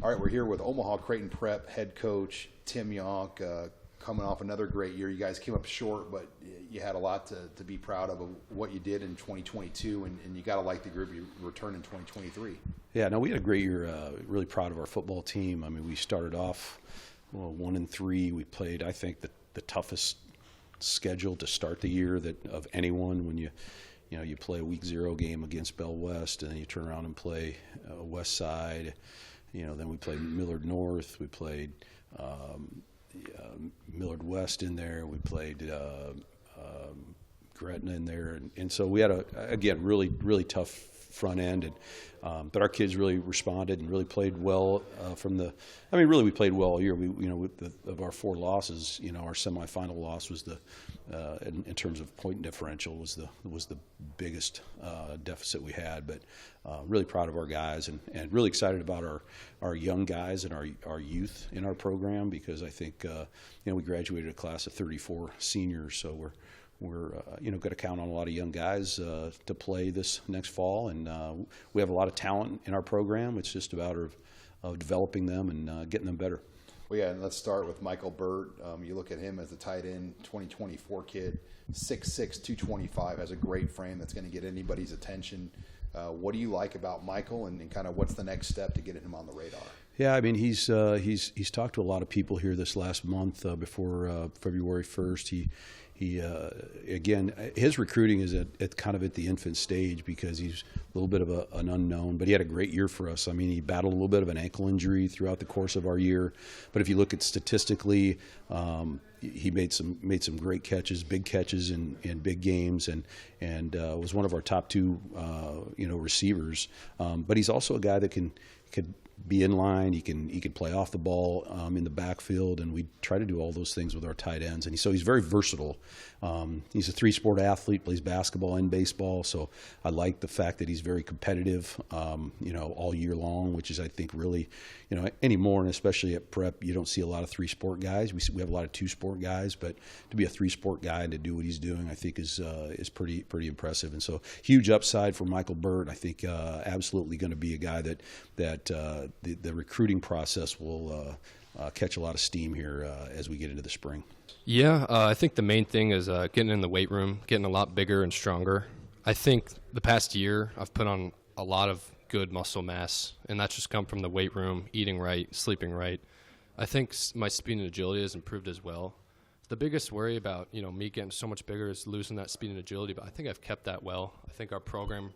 All right, we're here with Omaha Creighton Prep head coach Tim Yonk, coming off another great year. You guys came up short, but you had a lot to be proud of what you did in 2022, and you got to like the group you returned in 2023. Yeah, no, we had a great year. Really proud of our football team. I mean, we started off 1-3. We played, I think, the toughest schedule to start the year of anyone. When you play a week 0 game against Bell West, and then you turn around and play West Side. Then we played Millard North. We played Millard West in there. We played Gretna in there, and so we had again really tough front end, but our kids really responded and really played well we played well all year. Of our 4 losses, our semifinal loss was in terms of point differential was the biggest deficit we had. But really proud of our guys and really excited about our young guys and our youth in our program, because I think we graduated a class of 34 seniors, so we're going to count on a lot of young guys to play this next fall, and we have a lot of talent in our program. It's just about of developing them and getting them better. Well, yeah, and let's start with Michael Burt. You look at him as a tight end, 2024 kid, 6'6", 225, has a great frame that's going to get anybody's attention. What do you like about Michael, and kind of what's the next step to get him on the radar? Yeah, I mean, he's talked to a lot of people here this last month before February 1st. He again, his recruiting is at kind of at the infant stage, because he's a little bit of an unknown, but he had a great year for us. I mean, he battled a little bit of an ankle injury throughout the course of our year, but if you look at statistically, he made some great catches, big catches in big games, and was one of our top 2 receivers. But he's also a guy that could be in line. He can play off the ball in the backfield, and we try to do all those things with our tight ends. And so he's very versatile. He's a 3-sport athlete, plays basketball and baseball. So I like the fact that he's very competitive, all year long, which is, I think, really, anymore, and especially at prep, you don't see a lot of 3-sport guys. We have a lot of 2-sport guys, but to be a 3-sport guy and to do what he's doing, I think is pretty impressive. And so huge upside for Michael Burt. I think absolutely going to be a guy that the recruiting process will catch a lot of steam here as we get into the spring. Yeah, I think the main thing is getting in the weight room, getting a lot bigger and stronger. I think the past year I've put on a lot of good muscle mass, and that's just come from the weight room, eating right, sleeping right. I think my speed and agility has improved as well. The biggest worry about me getting so much bigger is losing that speed and agility, but I think I've kept that well. I think our program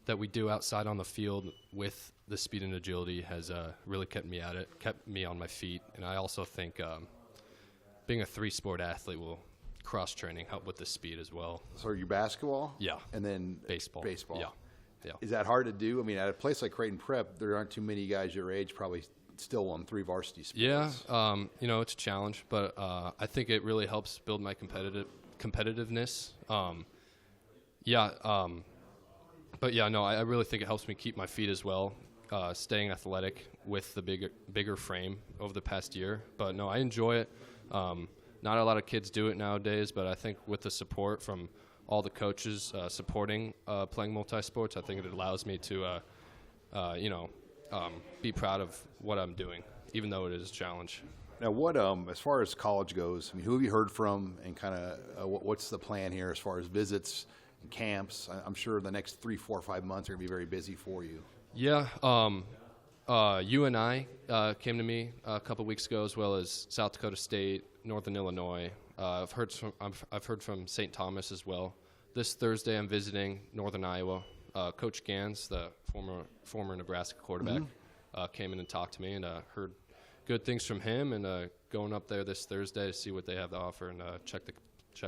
that we do outside on the field with the speed and agility has really kept me at it, kept me on my feet. And I also think being a 3-sport athlete will cross-training help with the speed as well. So are you basketball? Yeah. And then baseball. Yeah. Is that hard to do? I mean, at a place like Creighton Prep, there aren't too many guys your age probably still on 3 varsity sports. Yeah, it's a challenge, but I think it really helps build my competitiveness. But yeah, no, I really think it helps me keep my feet as well, staying athletic with the bigger frame over the past year. But no, I enjoy it. Not a lot of kids do it nowadays, but I think with the support from all the coaches supporting playing multi-sports, I think it allows me to, be proud of what I'm doing, even though it is a challenge. Now, what as far as college goes, I mean, who have you heard from, and kind of what's the plan here as far as visits and camps? I'm sure the next 3, 4, 5 months are going to be very busy for you. Yeah, UNI came to me a couple weeks ago, as well as South Dakota State, Northern Illinois. I've heard from St. Thomas as well. This Thursday, I'm visiting Northern Iowa. Coach Gans, the former Nebraska quarterback, came in and talked to me, and heard good things from him. And going up there this Thursday to see what they have to offer and check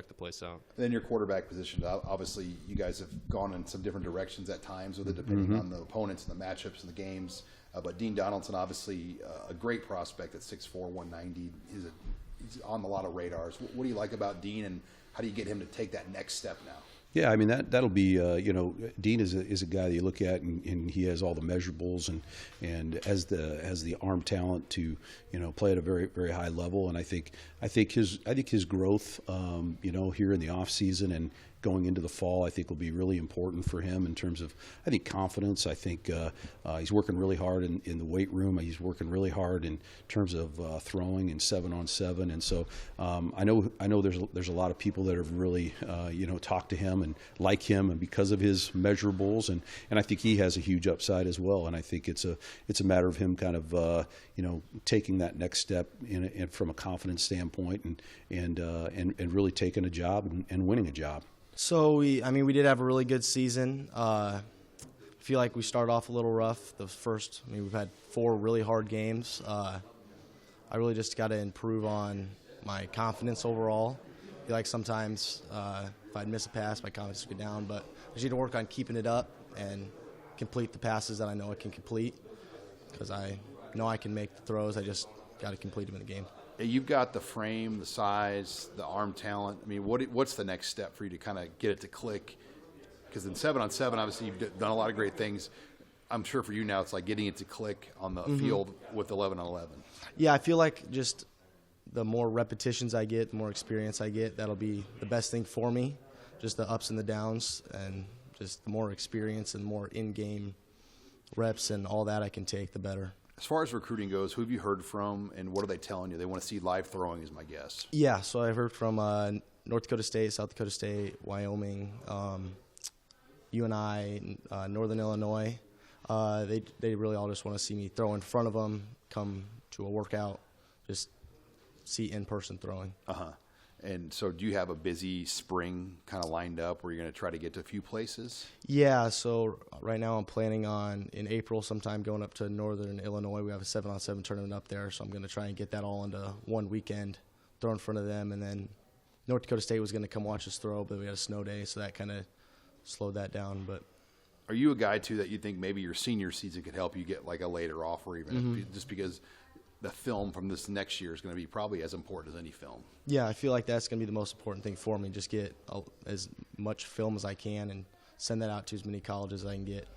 the place out. Then your quarterback position, obviously you guys have gone in some different directions at times with it, depending on the opponents and the matchups and the games. But Dean Donaldson, obviously a great prospect at 6'4", 190. He's on a lot of radars. What do you like about Dean, and how do you get him to take that next step now? Yeah, I mean that'll be Dean is a guy that you look at, and he has all the measurables and has the arm talent to play at a very, very high level. And I think his growth here in the off season and going into the fall, I think will be really important for him in terms of, I think, confidence. I think he's working really hard in the weight room. He's working really hard in terms of throwing and 7-on-7. And so I know there's a lot of people that have really talked to him and like him, and because of his measurables, and I think he has a huge upside as well. And I think it's a matter of him kind of taking that next step from a confidence standpoint and really taking a job and winning a job. So we did have a really good season. I feel like we started off a little rough. We've had 4 really hard games. I really just got to improve on my confidence overall. I feel like sometimes if I'd miss a pass, my confidence would go down, but I just need to work on keeping it up and complete the passes that I know I can complete, because I know I can make the throws. I just got to complete them in the game. You've got the frame, the size, the arm talent. I mean, what's the next step for you to kind of get it to click? Because in 7-on-7, obviously you've done a lot of great things. I'm sure for you now it's like getting it to click on the field with 11-on-11. Yeah, I feel like just the more repetitions I get, the more experience I get, that'll be the best thing for me. Just the ups and the downs, and just the more experience and more in-game reps and all that I can take, the better. As far as recruiting goes, who have you heard from, and what are they telling you? They want to see live throwing, is my guess. Yeah, so I've heard from North Dakota State, South Dakota State, Wyoming, UNI, Northern Illinois. They really all just want to see me throw in front of them, come to a workout, just see in-person throwing. And so do you have a busy spring kind of lined up where you're going to try to get to a few places? Yeah, so right now I'm planning on, in April sometime, going up to Northern Illinois. We have a 7-on-7 tournament up there, so I'm going to try and get that all into one weekend, throw in front of them. And then North Dakota State was going to come watch us throw, but we had a snow day, so that kind of slowed that down. But are you a guy, too, that you think maybe your senior season could help you get like a later offer, even just because the film from this next year is going to be probably as important as any film? Yeah, I feel like that's going to be the most important thing for me, just get as much film as I can and send that out to as many colleges as I can get.